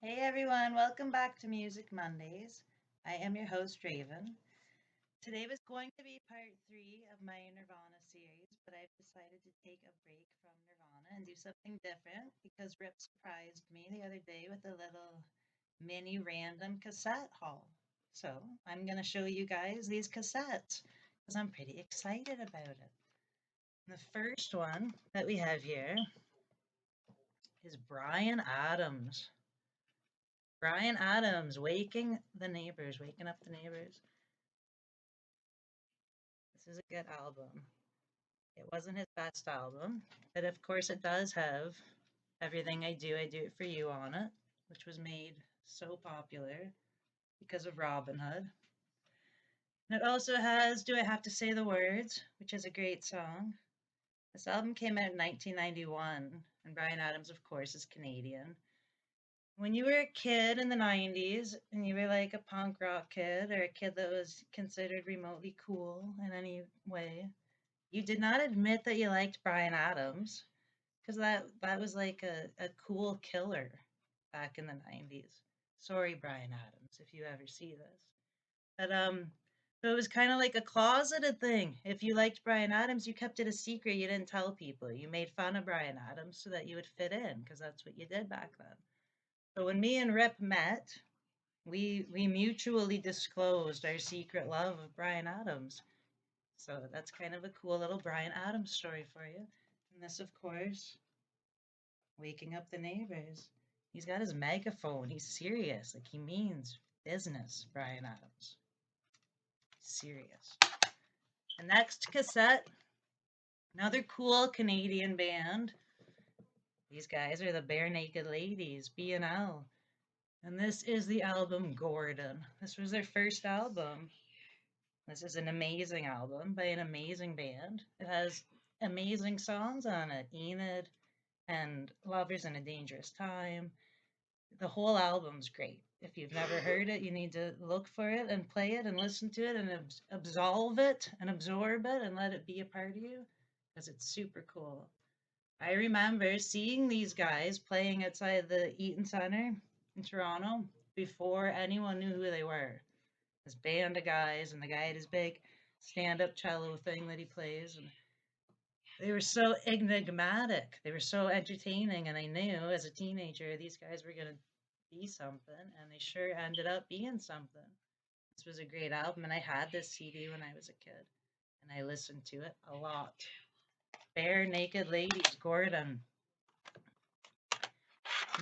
Hey everyone, welcome back to Music Mondays. I am your host, Raven. Today was going to be part three of my Nirvana series, but I've decided to take a break from Nirvana and do something different because Rip surprised me the other day with a little mini random cassette haul. So I'm going to show you guys these cassettes because I'm pretty excited about it. The first one that we have here is Bryan Adams. Bryan Adams, waking up the neighbors. This is a good album. It wasn't his best album, but of course it does have Everything I Do It For You on it, which was made so popular because of Robin Hood. And it also has Do I Have to Say the Words, which is a great song. This album came out in 1991, and Bryan Adams, of course, is Canadian. When you were a kid in the 90s and you were like a punk rock kid or a kid that was considered remotely cool in any way, you did not admit that you liked Bryan Adams because that was like a cool killer back in the 90s. Sorry, Bryan Adams, if you ever see this. But so it was kind of like a closeted thing. If you liked Bryan Adams, you kept it a secret. You didn't tell people. You made fun of Bryan Adams so that you would fit in because that's what you did back then. So when me and Rip met, we mutually disclosed our secret love of Bryan Adams. So that's kind of a cool little Bryan Adams story for you. And this, of course, waking up the neighbors. He's got his megaphone. He's serious. Like he means business, Bryan Adams. Serious. The next cassette, another cool Canadian band. These guys are the Barenaked Ladies, B&L. And this is the album Gordon. This was their first album. This is an amazing album by an amazing band. It has amazing songs on it. Enid and Lovers in a Dangerous Time. The whole album's great. If you've never heard it, you need to look for it and play it and listen to it and absolve it and absorb it and let it be a part of you because it's super cool. I remember seeing these guys playing outside the Eaton Centre in Toronto before anyone knew who they were. This band of guys, and the guy had his big stand-up cello thing that he plays, and they were so enigmatic. They were so entertaining, and I knew as a teenager these guys were gonna be something, and they sure ended up being something. This was a great album, and I had this CD when I was a kid, and I listened to it a lot. Barenaked Ladies, Gordon.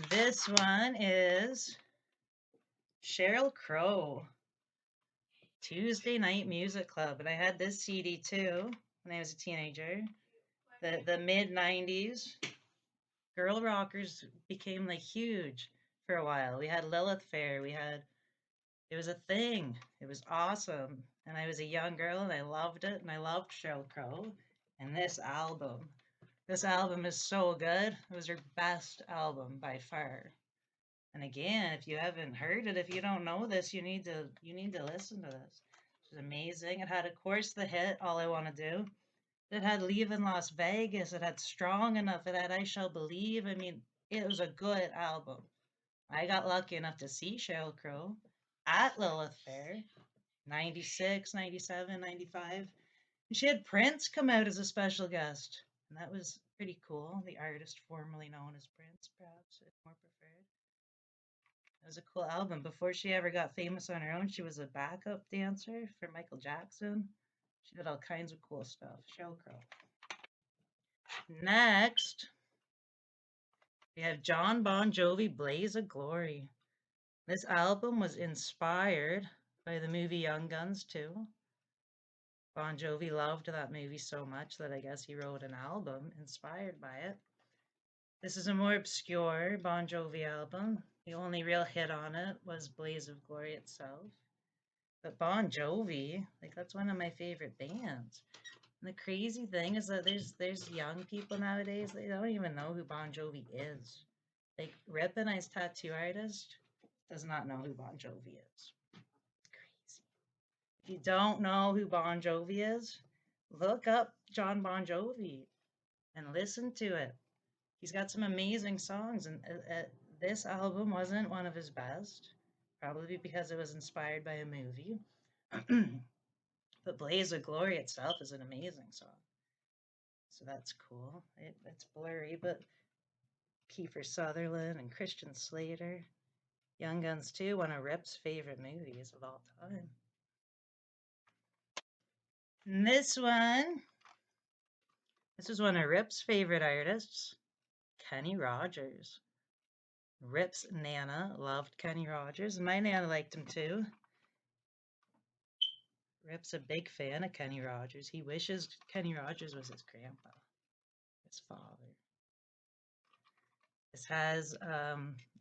This one is Sheryl Crow, Tuesday Night Music Club, and I had this CD too when I was a teenager. The mid 90s, girl rockers became like huge for a while. We had Lilith Fair, it was a thing. It was awesome. And I was a young girl and I loved it and I loved Sheryl Crow. And this album is so good. It was her best album by far. And again, if you haven't heard it, if you don't know this, you need to listen to this. It's amazing. It had, of course, the hit "All I Want to Do." It had "Leaving Las Vegas." It had "Strong Enough." It had "I Shall Believe." I mean, it was a good album. I got lucky enough to see Sheryl Crow at Lilith Fair, 96, 97, 95. And she had Prince come out as a special guest. And that was pretty cool. The artist formerly known as Prince, perhaps, if more preferred. It was a cool album. Before she ever got famous on her own, she was a backup dancer for Michael Jackson. She did all kinds of cool stuff. Sheryl Crow. Next, we have Jon Bon Jovi, "Blaze of Glory." This album was inspired by the movie Young Guns too. Bon Jovi loved that movie so much that I guess he wrote an album inspired by it. This is a more obscure Bon Jovi album. The only real hit on it was "Blaze of Glory" itself. But Bon Jovi, like that's one of my favorite bands. And the crazy thing is that there's young people nowadays, they don't even know who Bon Jovi is. Like Rip and I's tattoo artist does not know who Bon Jovi is. It's crazy. If you don't know who Bon Jovi is, look up Jon Bon Jovi and listen to it. He's got some amazing songs, and This album wasn't one of his best, probably because it was inspired by a movie. But Blaze of Glory itself is an amazing song. So that's cool. It's blurry, but Kiefer Sutherland and Christian Slater. Young Guns 2, one of Rip's favorite movies of all time. And this was one of Rip's favorite artists, Kenny Rogers. Rip's Nana loved Kenny Rogers, and my Nana liked him too. Rip's a big fan of Kenny Rogers. He wishes Kenny Rogers was his grandpa, his father. This has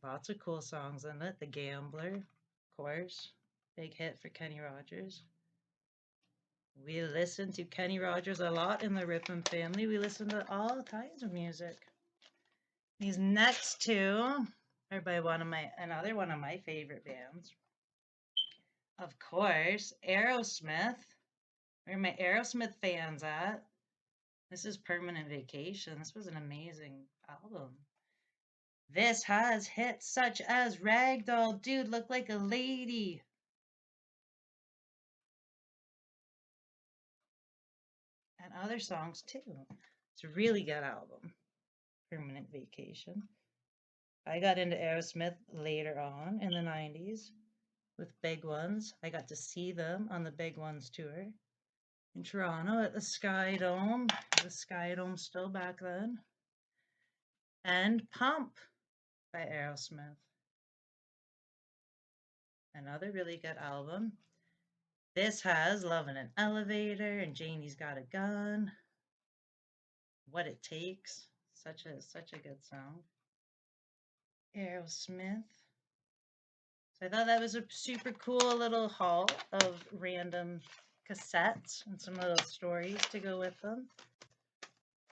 lots of cool songs in it. The Gambler, of course, big hit for Kenny Rogers. We listen to Kenny Rogers a lot in the Rippin' family. We listen to all kinds of music. These next two are by another one of my favorite bands. Of course, Aerosmith. Where are my Aerosmith fans at? This is Permanent Vacation. This was an amazing album. This has hits such as Ragdoll, Dude Look Like a Lady. And other songs too. It's a really good album, Permanent Vacation. I got into Aerosmith later on in the 90s with Big Ones. I got to see them on the Big Ones tour in Toronto at the Sky Dome. The Sky Dome still back then. And Pump by Aerosmith. Another really good album. This has Love in an Elevator and Janie's Got a Gun. What It Takes. Such a good song. Aerosmith. So I thought that was a super cool little haul of random cassettes and some little stories to go with them.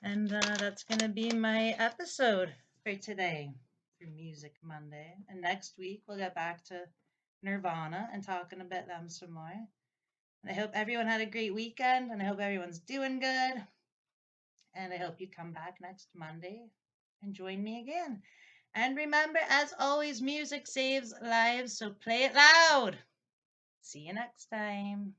And that's going to be my episode for today for Music Monday. And next week we'll get back to Nirvana and talking about them some more. And I hope everyone had a great weekend, and I hope everyone's doing good. And I hope you come back next Monday and join me again. And remember, as always, music saves lives, so play it loud. See you next time.